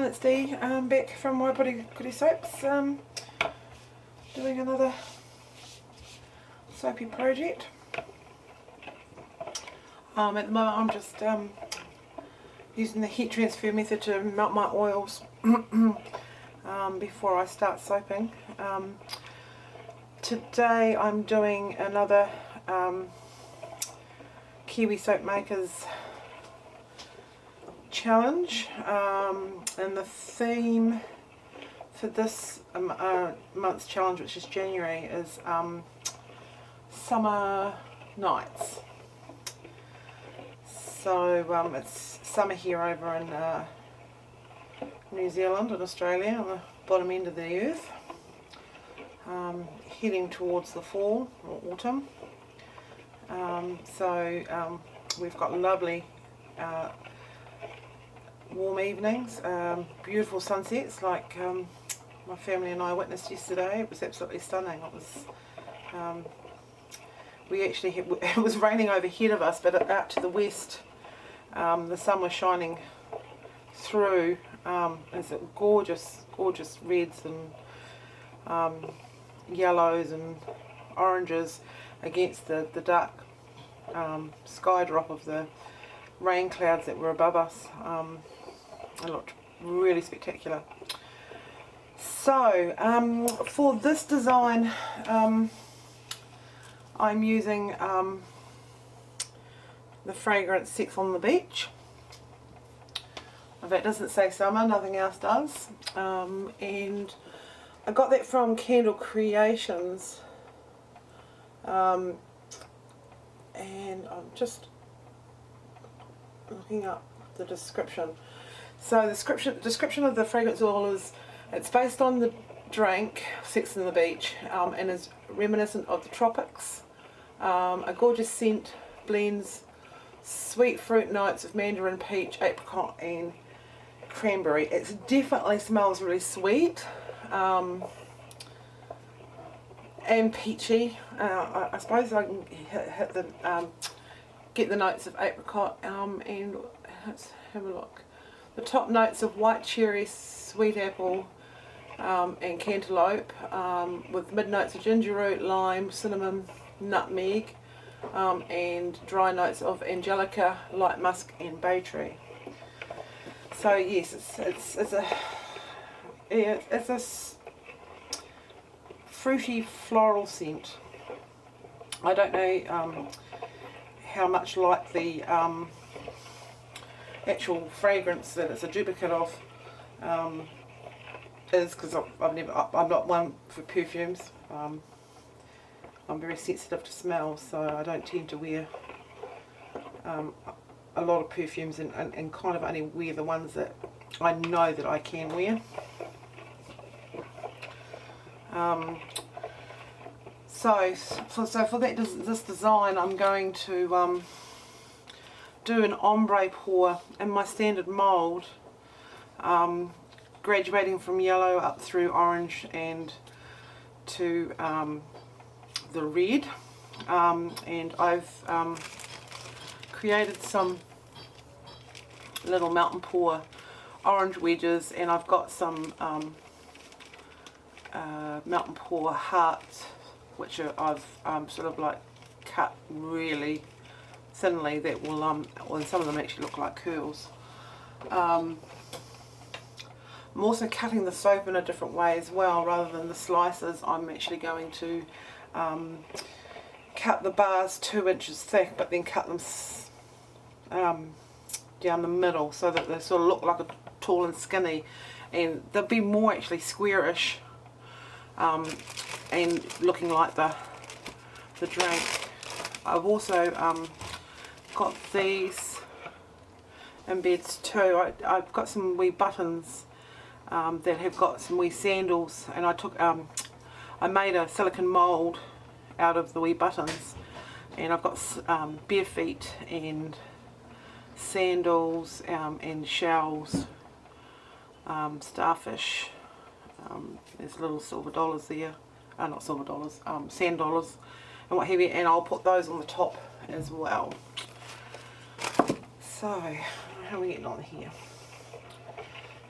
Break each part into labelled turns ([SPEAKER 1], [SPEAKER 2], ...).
[SPEAKER 1] it's Dee, back from Wai Parakore Soaps, doing another soapy project. At the moment I'm just using the heat transfer method to melt my oils before I start soaping. Today I'm doing another Kiwi soap makers challenge, and the theme for this month's challenge, which is January, is summer nights. So it's summer here over in New Zealand and Australia, on the bottom end of the earth, heading towards the fall or autumn. So we've got lovely warm evenings, beautiful sunsets like my family and I witnessed yesterday. It was absolutely stunning. It was it was raining overhead of us, but out to the west the sun was shining through. It's gorgeous reds and yellows and oranges against the dark sky drop of the rain clouds that were above us. It looked really spectacular. So for this design I'm using the fragrance Sex on the Beach. That doesn't say summer, nothing else does. And I got that from Candle Creations, and I'm just looking up the description. So the description of the fragrance oil is, it's based on the drink Sex on the Beach, and is reminiscent of the tropics. A gorgeous scent blends sweet fruit notes of mandarin, peach, apricot and cranberry. It definitely smells really sweet and peachy. I suppose I can hit the get the notes of apricot, and let's have a look. The top notes of white cherry, sweet apple and cantaloupe, with mid notes of gingerroot, lime, cinnamon, nutmeg, and dry notes of Angelica, light musk and bay tree. So yes, it's a fruity floral scent. I don't know how much like the actual fragrance that it's a duplicate of is, because I'm not one for perfumes. I'm very sensitive to smell, so I don't tend to wear a lot of perfumes, and kind of only wear the ones that I know that I can wear. So for this design I'm going to do an ombre pour in my standard mould, graduating from yellow up through orange and to the red, and I've created some little melt and pour orange wedges, and I've got some melt and pour hearts, which I've sort of like cut really thinly, that will well, some of them actually look like curls. I'm also cutting the soap in a different way as well. Rather than the slices, I'm actually going to cut the bars 2 inches thick, but then cut them down the middle so that they sort of look like a tall and skinny, and they'll be more actually squarish and looking like the drink. I've also got these embeds too. I've got some wee buttons that have got some wee sandals, and I took I made a silicone mould out of the wee buttons, and I've got bare feet and sandals and shells, starfish. There's little silver dollars there, not silver dollars, sand dollars and what have you, and I'll put those on the top as well. So how are we getting on here?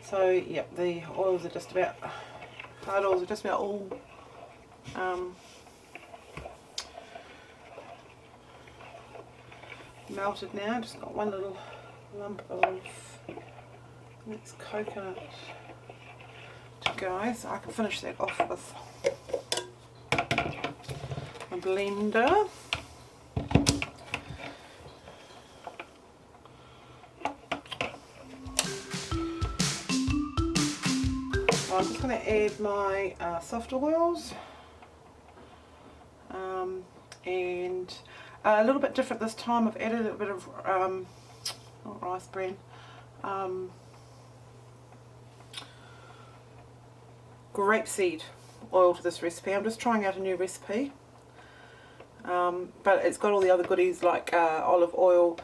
[SPEAKER 1] So yeah, the oils are just about, hard oils are just about all melted now. Just got one little lump of mixed coconut to go, so I can finish that off with a blender. I'm just going to add my soft oils, and a little bit different this time. I've added a bit of not rice bran, grapeseed oil to this recipe. I'm just trying out a new recipe, but it's got all the other goodies like olive oil,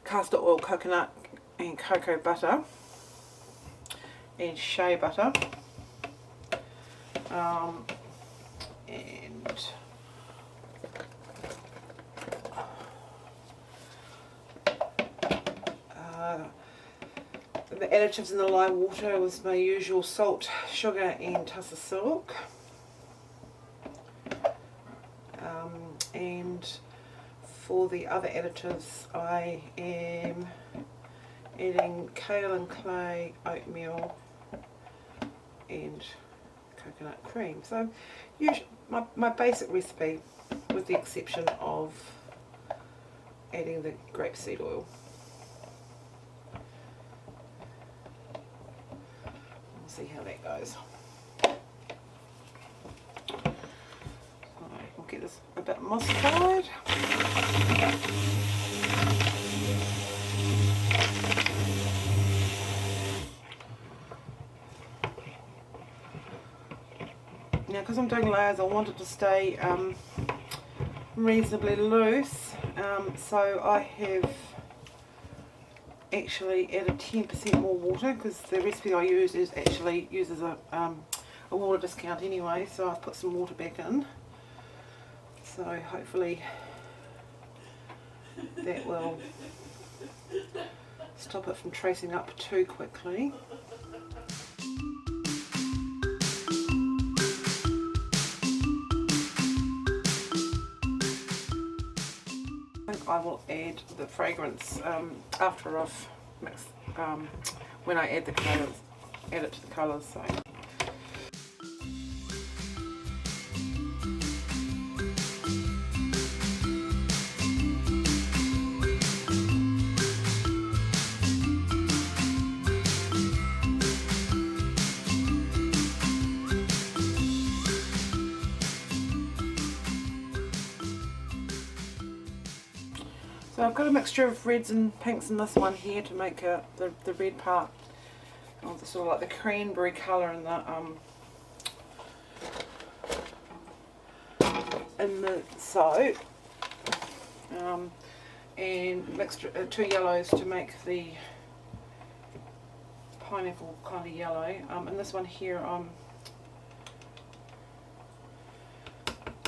[SPEAKER 1] castor oil, coconut and cocoa butter and shea butter. And the additives in the lye water was my usual salt, sugar and tussa silk. And for the other additives I am adding kale and clay, oatmeal and coconut cream. So usually my basic recipe, with the exception of adding the grapeseed oil. We'll see how that goes. We'll get this a bit emulsified. Now, because I'm doing layers, I want it to stay reasonably loose, so I have actually added 10% more water, because the recipe I use actually uses a water discount anyway, so I've put some water back in. So hopefully that will stop it from tracing up too quickly. I will add the fragrance after I've mixed, when I add the colours, add it to the colours. So. So I've got a mixture of reds and pinks in this one here to make the red part of the sort of like the cranberry colour in the soap, and mixed 2 yellows to make the pineapple kind of yellow. And this one here I'm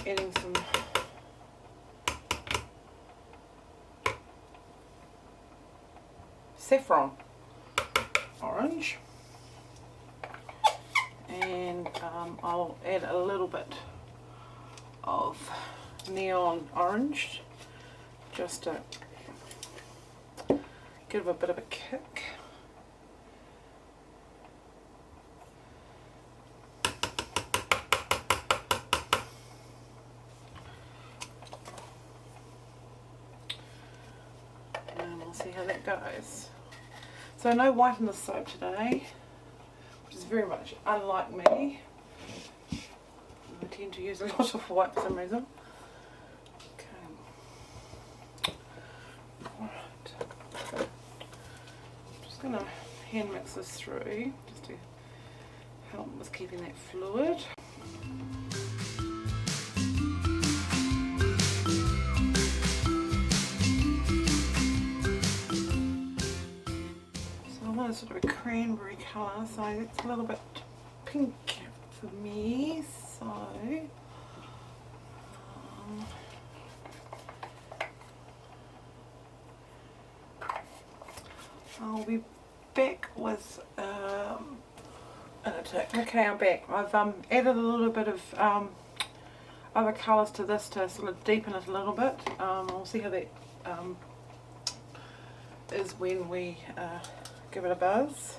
[SPEAKER 1] adding some saffron orange, and I'll add a little bit of neon orange just to give a bit of a kick. And we'll see how that goes. So no white in the soap today, which is very much unlike me. I tend to use a lot of white for some reason. Okay. Alright. I'm just going to hand mix this through just to help with keeping that fluid. Sort of a cranberry colour, so it's a little bit pink for me, so I'll be back with in a tick. Okay, I'm back. I've added a little bit of other colours to this to sort of deepen it a little bit. We'll see how that is when we give it a buzz.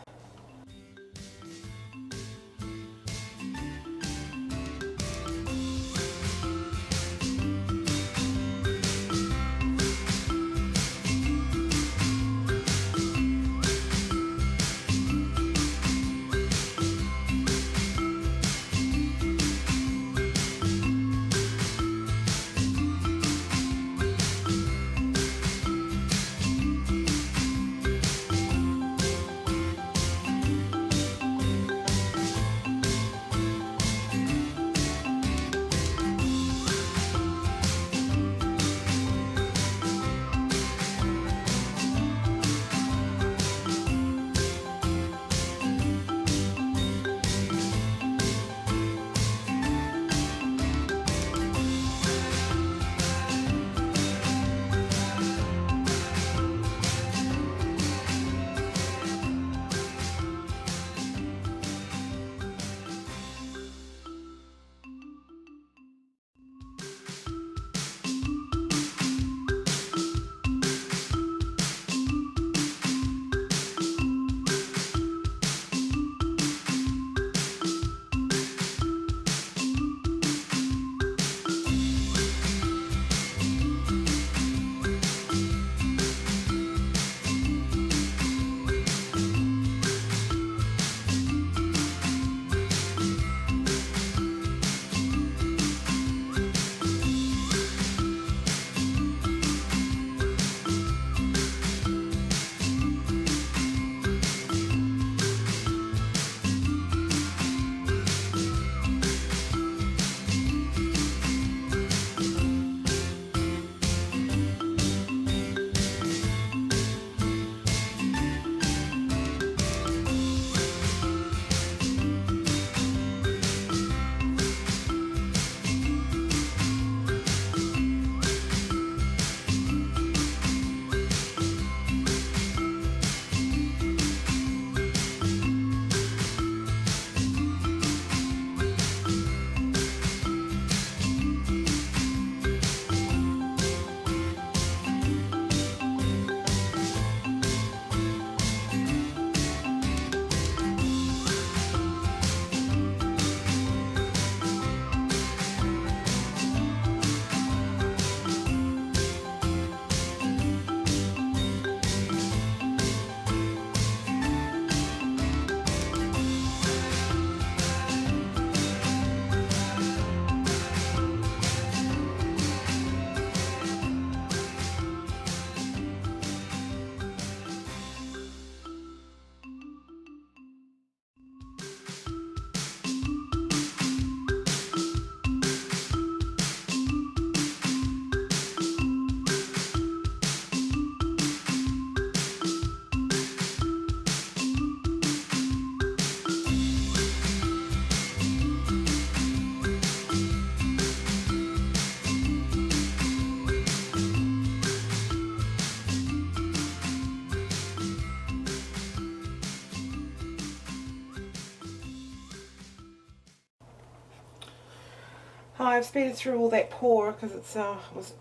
[SPEAKER 1] I've speeded through all that pour because it was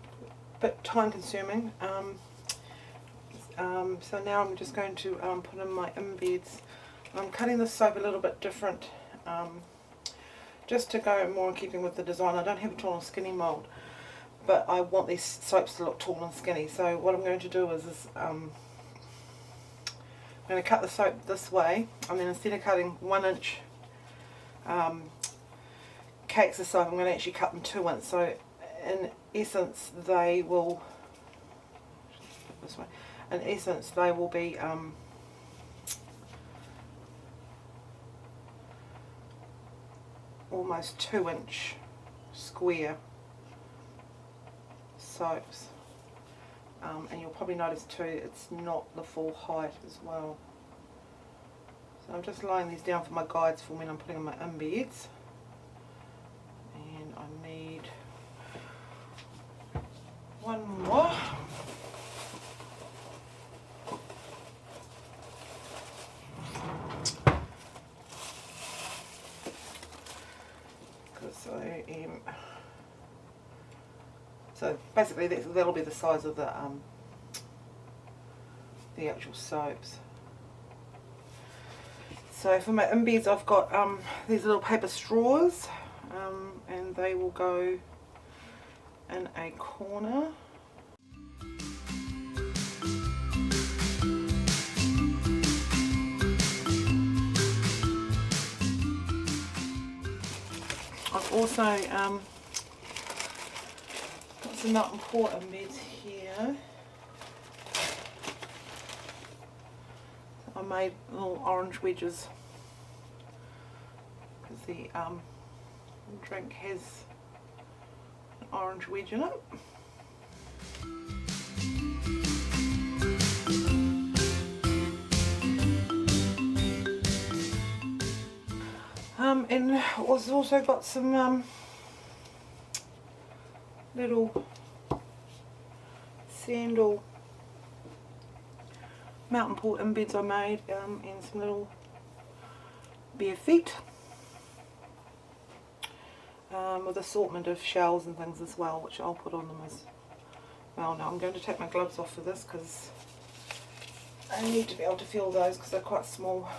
[SPEAKER 1] a bit time consuming. So now I'm just going to put in my embeds. I'm cutting the soap a little bit different just to go more in keeping with the design. I don't have a tall and skinny mould, but I want these soaps to look tall and skinny. So what I'm going to do is I'm going to cut the soap this way, and then instead of cutting 1 inch cakes of soap, I'm going to actually cut them 2 inch. So in essence they will, this way, in essence they will be almost 2 inch square soaps, and you'll probably notice too it's not the full height as well. So I'm just laying these down for my guides for when I'm putting in my embeds. And I need one more. So basically that'll be the size of the actual soaps. So for my embeds I've got these little paper straws, and they will go in a corner. I've also got some nut and port embeds here. I made little orange wedges because the drink has an orange wedge in it. And I've also got some little sandal mountain port embeds I made, and some little bare feet, with assortment of shells and things as well, which I'll put on them as well. Now I'm going to take my gloves off for this because I need to be able to feel those because they're quite small.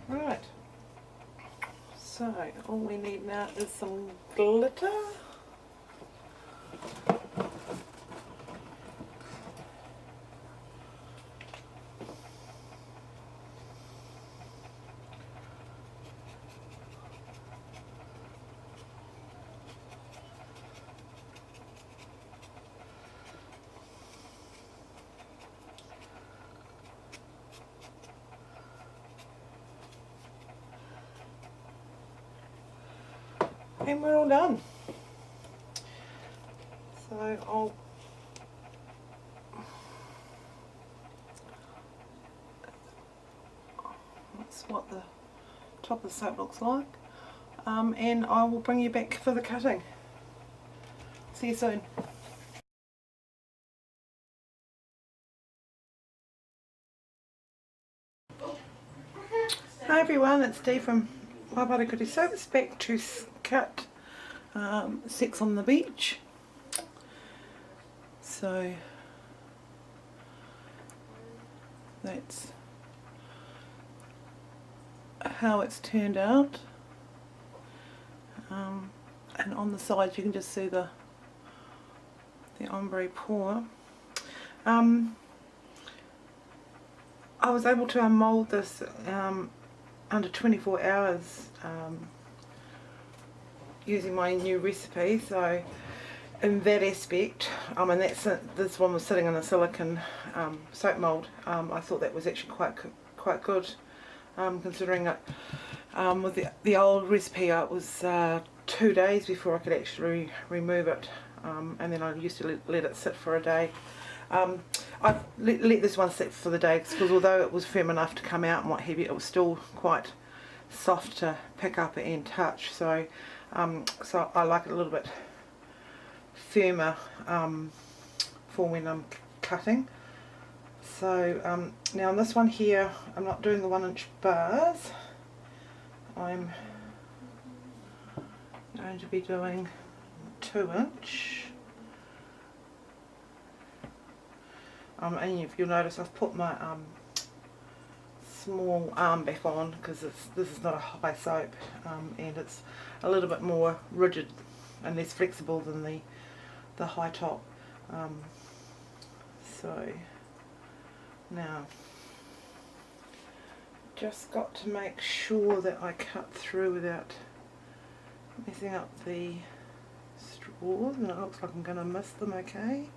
[SPEAKER 1] Right, so all we need now is some glitter. And we're all done. So that's what the top of the soap looks like, and I will bring you back for the cutting. See you soon. Hi everyone, it's Dee from Wai Parakore Soaps, back to cut Sex on the Beach. So that's how it's turned out, and on the sides you can just see the ombre pour. I was able to unmold this under 24 hours using my new recipe, so in that aspect, and this one was sitting in a silicone soap mould. I thought that was actually quite good, considering it with the old recipe it was 2 days before I could actually remove it, and then I used to let it sit for a day. I've let this one sit for the day because although it was firm enough to come out and what have you, it was still quite soft to pick up and touch, so so I like it a little bit firmer for when I'm cutting. So now on this one here I'm not doing the 1-inch bars, I'm going to be doing 2-inch. And if you'll notice I've put my small arm back on because this is not a high soap, and it's a little bit more rigid and less flexible than the high top. So now just got to make sure that I cut through without messing up the straws, and it looks like I'm going to miss them okay.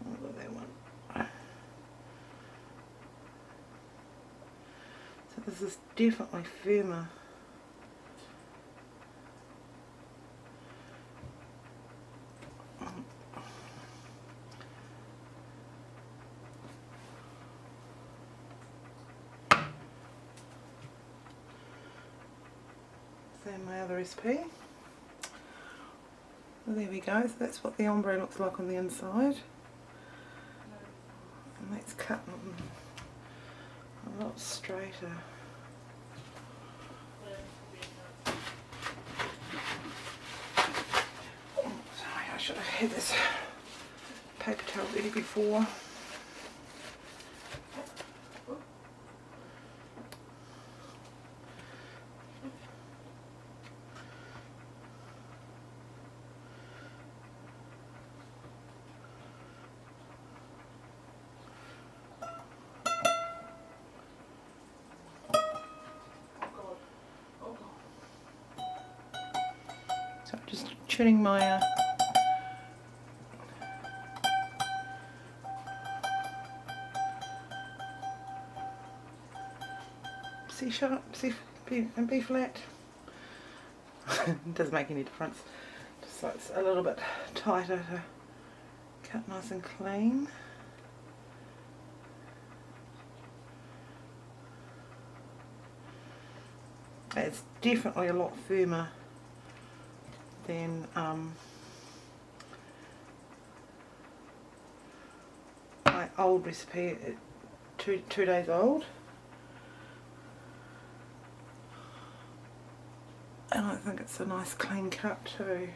[SPEAKER 1] Oh, look at that one. So this is definitely firmer. Same my other recipe. So there we go, so that's what the ombre looks like on the inside. And that's cut a lot straighter. Sorry, I should have had this paper towel ready before. So I'm just tuning my C sharp, C and B flat. It doesn't make any difference. Just so it's a little bit tighter to cut nice and clean. It's definitely a lot firmer than my old recipe, 2 days old. And I think it's a nice clean cut too.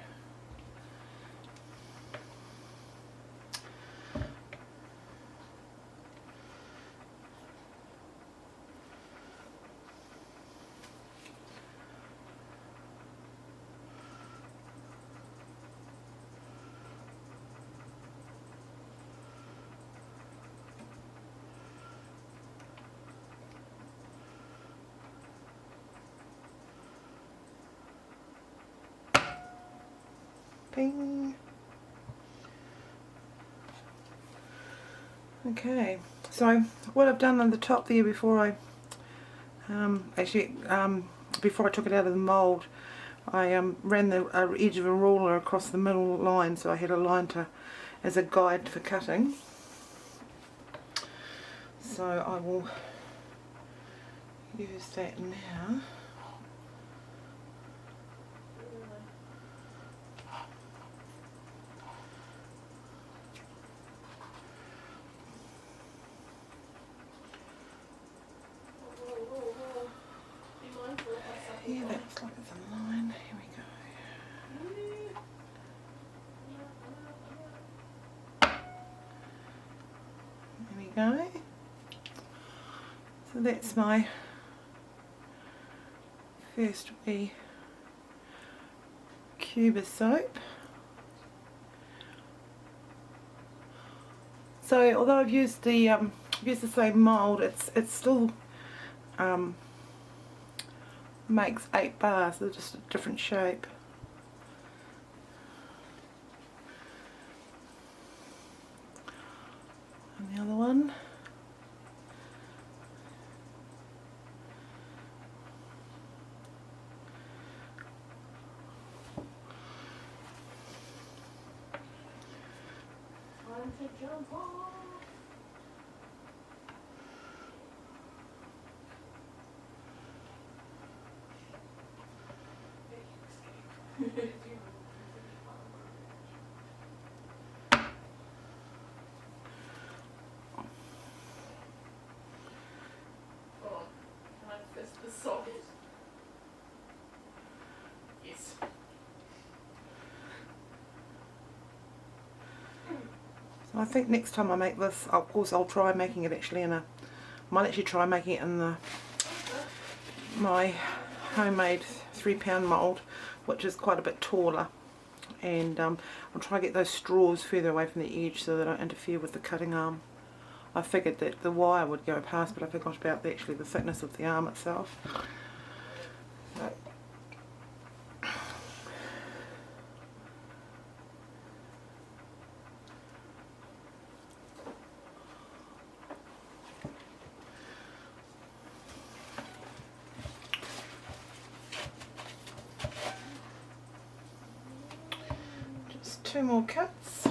[SPEAKER 1] Bing. Okay, so what I've done on the top there before I before I took it out of the mould, I ran the edge of a ruler across the middle line, so I had a line as a guide for cutting. So I will use that now. Yeah, that looks like it's a line. Here we go. There we go. So that's my first wee Cuba soap. So although I've used the same mould, it's still makes 8 bars. They're just a different shape. And the other one. Time to jump off.
[SPEAKER 2] The socket. Yes.
[SPEAKER 1] So I think next time I make this, of course I'll try making it actually in a, I might actually try making it in my homemade 3-pound mould, which is quite a bit taller, and I'll try to get those straws further away from the edge so they don't interfere with the cutting arm I figured that the wire would go past, but I forgot about actually the thickness of the arm itself. But just 2 more cuts.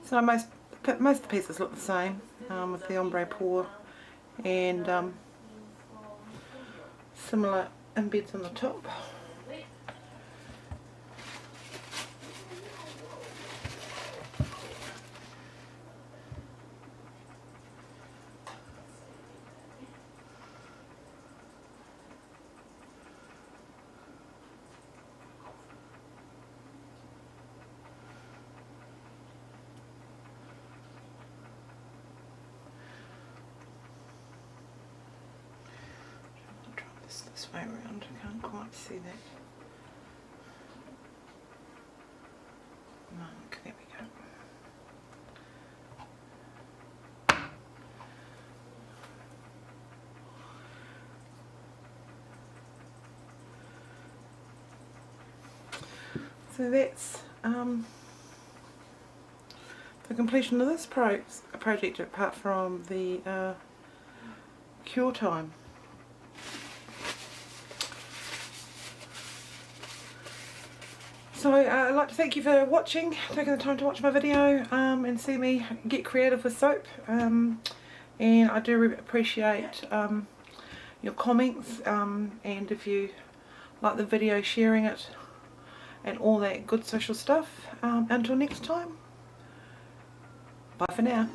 [SPEAKER 1] So most of the pieces look the same, with the ombre pour and similar embeds on the top. This way around, I can't quite see that. Mark, there we go. So that's the completion of this project, apart from the cure time. So I'd like to thank you for watching, taking the time to watch my video and see me get creative with soap. And I do appreciate your comments, and if you like the video, sharing it and all that good social stuff. Until next time, bye for now.